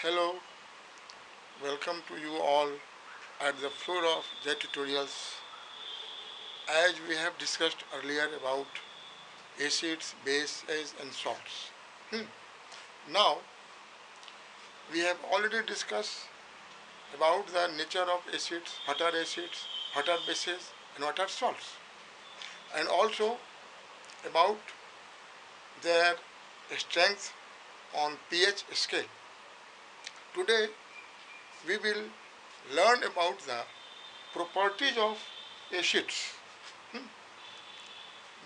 Hello, welcome to you all at the floor of J Tutorials. As we have discussed earlier about acids, bases and salts. Now, we have already discussed about the nature of acids, what are bases and what are salts. And also about their strength on pH scale. Today, we will learn about the properties of acids.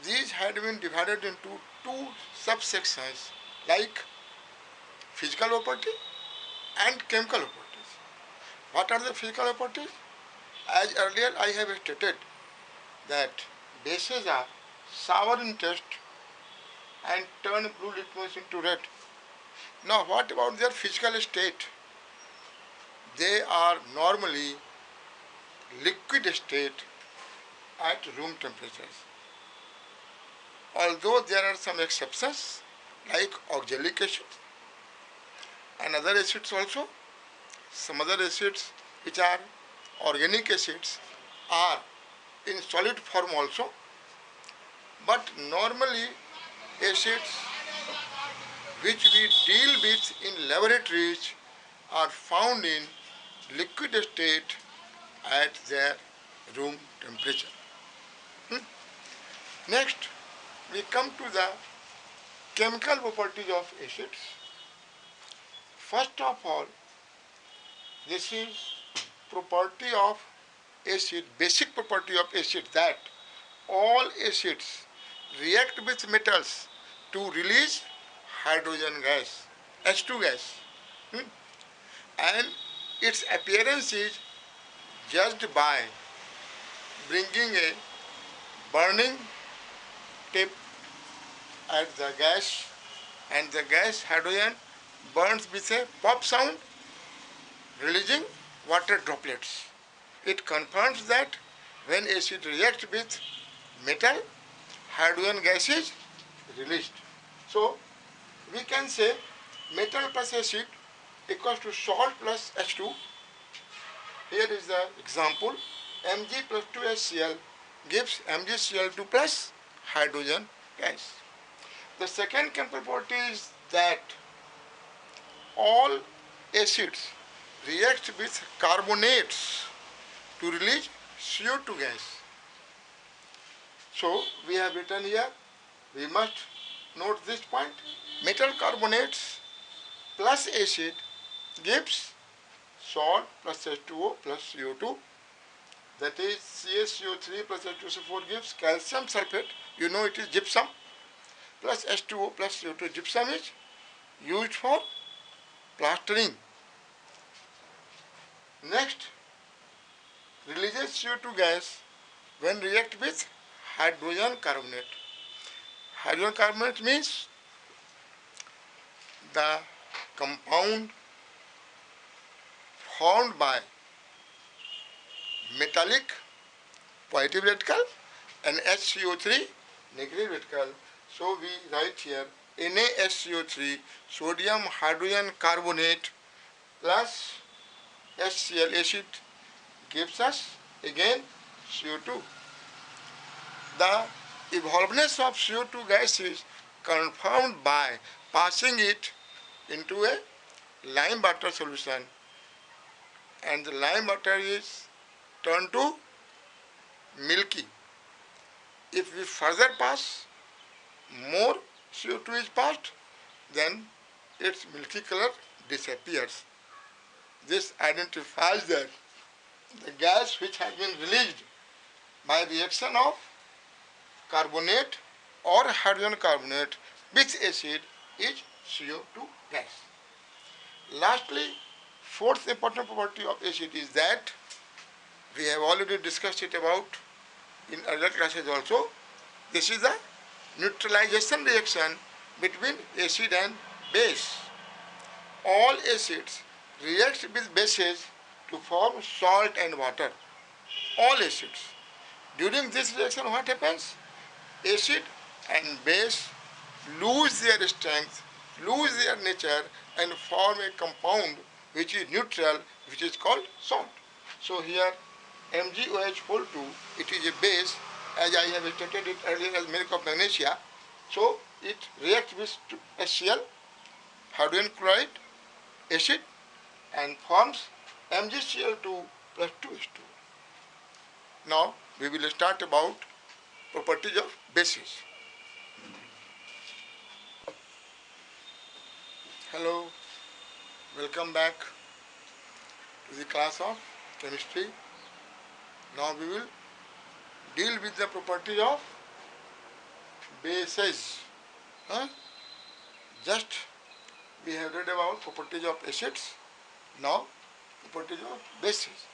These had been divided into two subsections like physical property and chemical properties. What are the physical properties? As earlier I have stated that bases are sour in taste and turn blue litmus into red. Now what about their physical state? They are normally liquid state at room temperatures. Although there are some exceptions like oxalic acid and other acids also, some other acids which are organic acids are in solid form also, but normally acids which we deal with in laboratories are found in liquid state at their room temperature. Next, we come to the chemical properties of acids. First of all, this is property of acid, basic property of acid, that all acids react with metals to release hydrogen gas, H2 gas. And its appearance is judged by bringing a burning tip at the gas, and the gas hydrogen burns with a pop sound, releasing water droplets. It confirms that when acid reacts with metal, hydrogen gas is released. So we can say metal plus acid equals to salt plus H2. Here is the example. Mg plus 2HCl gives MgCl2 plus hydrogen gas. The second chemical property is that all acids react with carbonates to release CO2 gas. So we have written here, we must note this point. Metal carbonates plus acid gives salt plus H2O plus CO2. That is CaCO3 plus H2SO4 gives calcium sulfate. You know it is gypsum plus H2O plus CO2. Gypsum is used for plastering. Next, releases CO2 gas when react with hydrogen carbonate. Hydrogen carbonate means the compound formed by metallic positive radical and HCO3 negative radical. So we write here NaSCO3, sodium hydrogen carbonate plus HCl acid gives us again CO2. The evolvedness of CO2 gas is confirmed by passing it into a lime water solution, and the lime water is turned to milky. If we further pass, more CO2 is passed, then its milky color disappears. This identifies that the gas which has been released by reaction of carbonate or hydrogen carbonate with acid is CO2 gas. Lastly, fourth important property of acid is that we have already discussed it about in earlier classes also. This is the neutralization reaction between acid and base. All acids react with bases to form salt and water. All acids. During this reaction, what happens? Acid and base lose their strength lose their nature and form a compound which is neutral, which is called salt. So here MgOH whole 2, it is a base, as I have stated it earlier, as milk of magnesia. So it reacts with HCl, hydrogen chloride, acid, and forms MgCl2 plus 2H2. Now we will start about properties of bases. Hello, welcome back to the class of chemistry. Now we will deal with the properties of bases. Just we have read about properties of acids. Now properties of bases.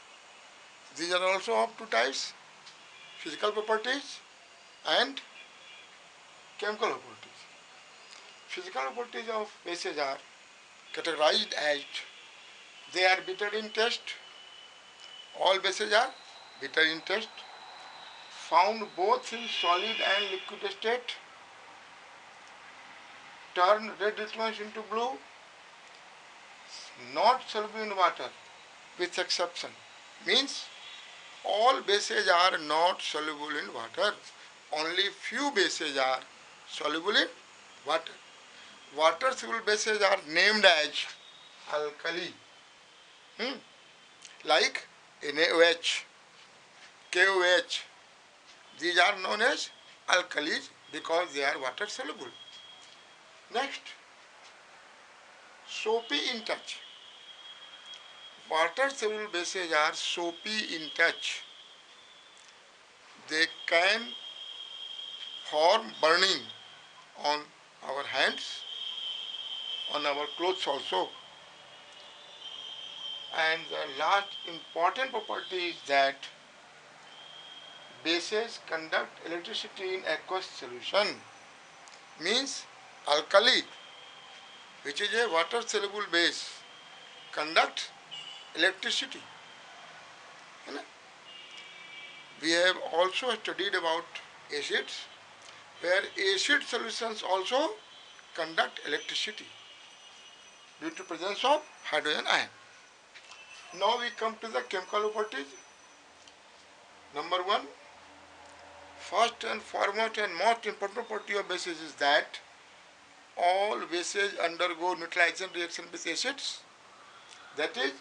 These are also of two types: physical properties and chemical properties. Physical properties of bases are categorized as they are bitter in taste. All bases are bitter in taste, found both in solid and liquid state, turn red liquid into blue, not soluble in water, with exception. Means all bases are not soluble in water. Only few bases are soluble in water. Water soluble bases are named as alkali, like NaOH, KOH. These are known as alkalis because they are water soluble. Next, soapy in touch. Water soluble bases are soapy in touch. They can form burning on our hands, on our clothes also. And the last important property is that bases conduct electricity in aqueous solution. Means alkali, which is a water soluble base, conducts electricity. We have also studied about acids, where acid solutions also conduct electricity due to presence of hydrogen ion. Now we come to the chemical properties. Number one, first and foremost and most important property of bases is that all bases undergo neutralization reaction with acids. That is,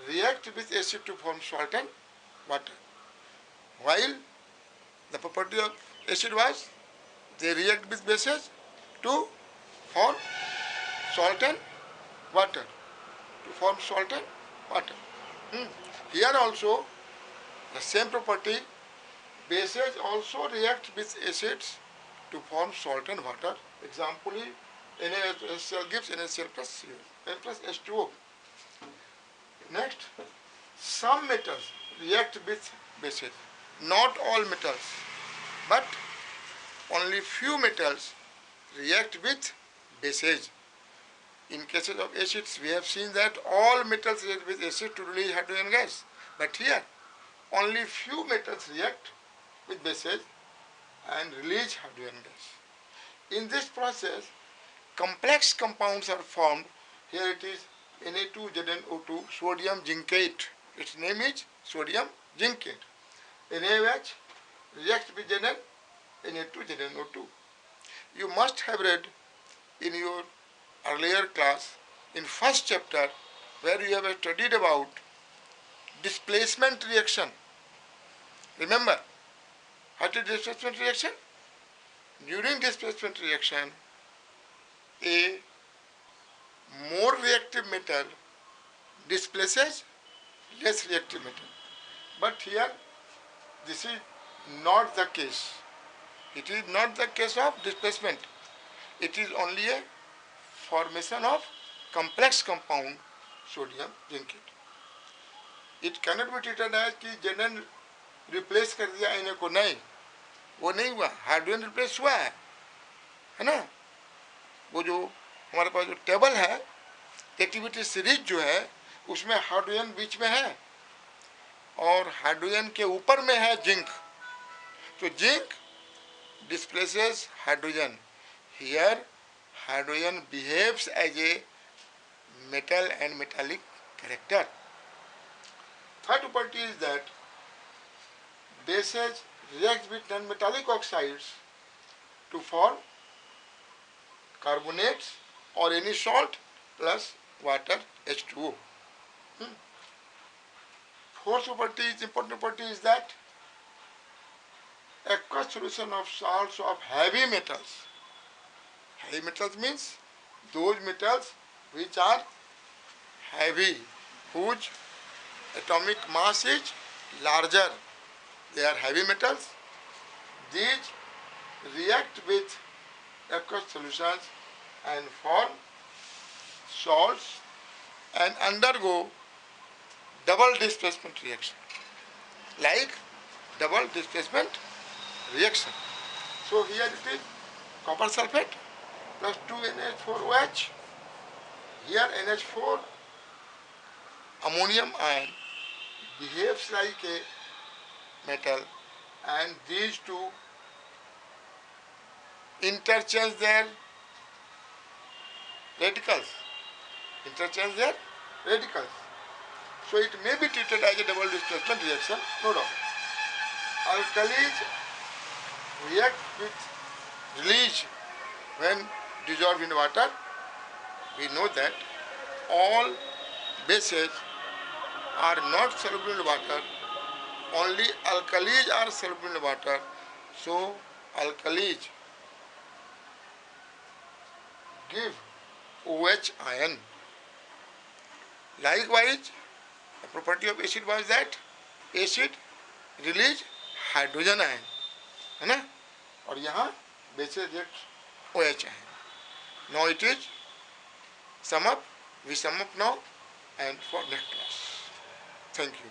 react with acid to form salt and water. While the property of acid was, they react with bases to form salt and water. To form salt and water. Here also, the same property, bases also react with acids to form salt and water. Example, NaCl gives NaCl plus Cl plus H2O. Next, some metals react with bases. Not all metals, but only few metals react with bases. In cases of acids, we have seen that all metals react with acid to release hydrogen gas. But here, only few metals react with bases and release hydrogen gas. In this process, complex compounds are formed. Here it is Na2ZnO2, sodium zincate. Its name is sodium zincate. NaOH reacts with Zn, Na2ZnO2. You must have read in your earlier class, in first chapter, where you have studied about displacement reaction. Remember, what is displacement reaction? During displacement reaction, a more reactive metal displaces less reactive metal. But here, this is not the case. It is not the case of displacement. It is only a formation of complex compound sodium zincate. It cannot be treated as कि Zn replace कर दिया Na को, नहीं, वो नहीं हुआ, hydrogen replace हुआ है ना? वो जो हमारे पास जो टेबल है, एक्टिविटी सीरीज जो है, उसमें हाइड्रोजन बीच में है और हाइड्रोजन के ऊपर में है जिंक. तो zinc displaces hydrogen. Here hydrogen behaves as a metal and metallic character. Third property is that bases react with non-metallic oxides to form carbonates or any salt plus water H2O. Fourth property is important property is that aqueous solution of salts of heavy metals. Heavy metals means those metals which are heavy, whose atomic mass is larger. They are heavy metals. These react with aqueous solutions and form salts and undergo double displacement reaction, like double displacement reaction. So here it is copper sulfate plus 2NH4OH. Here NH4 ammonium ion behaves like a metal, and these two interchange their radicals. So it may be treated as a double displacement reaction, no doubt. Alkalis react with release when dissolved in water. We know that all bases are not soluble in water, only alkalis are soluble in water. So alkalis give OH ion. Likewise, the property of acid was that acid release hydrogen ion, है ना, और यहाँ basis react OH ion. Now it is sum up. We sum up now and for next class. Thank you.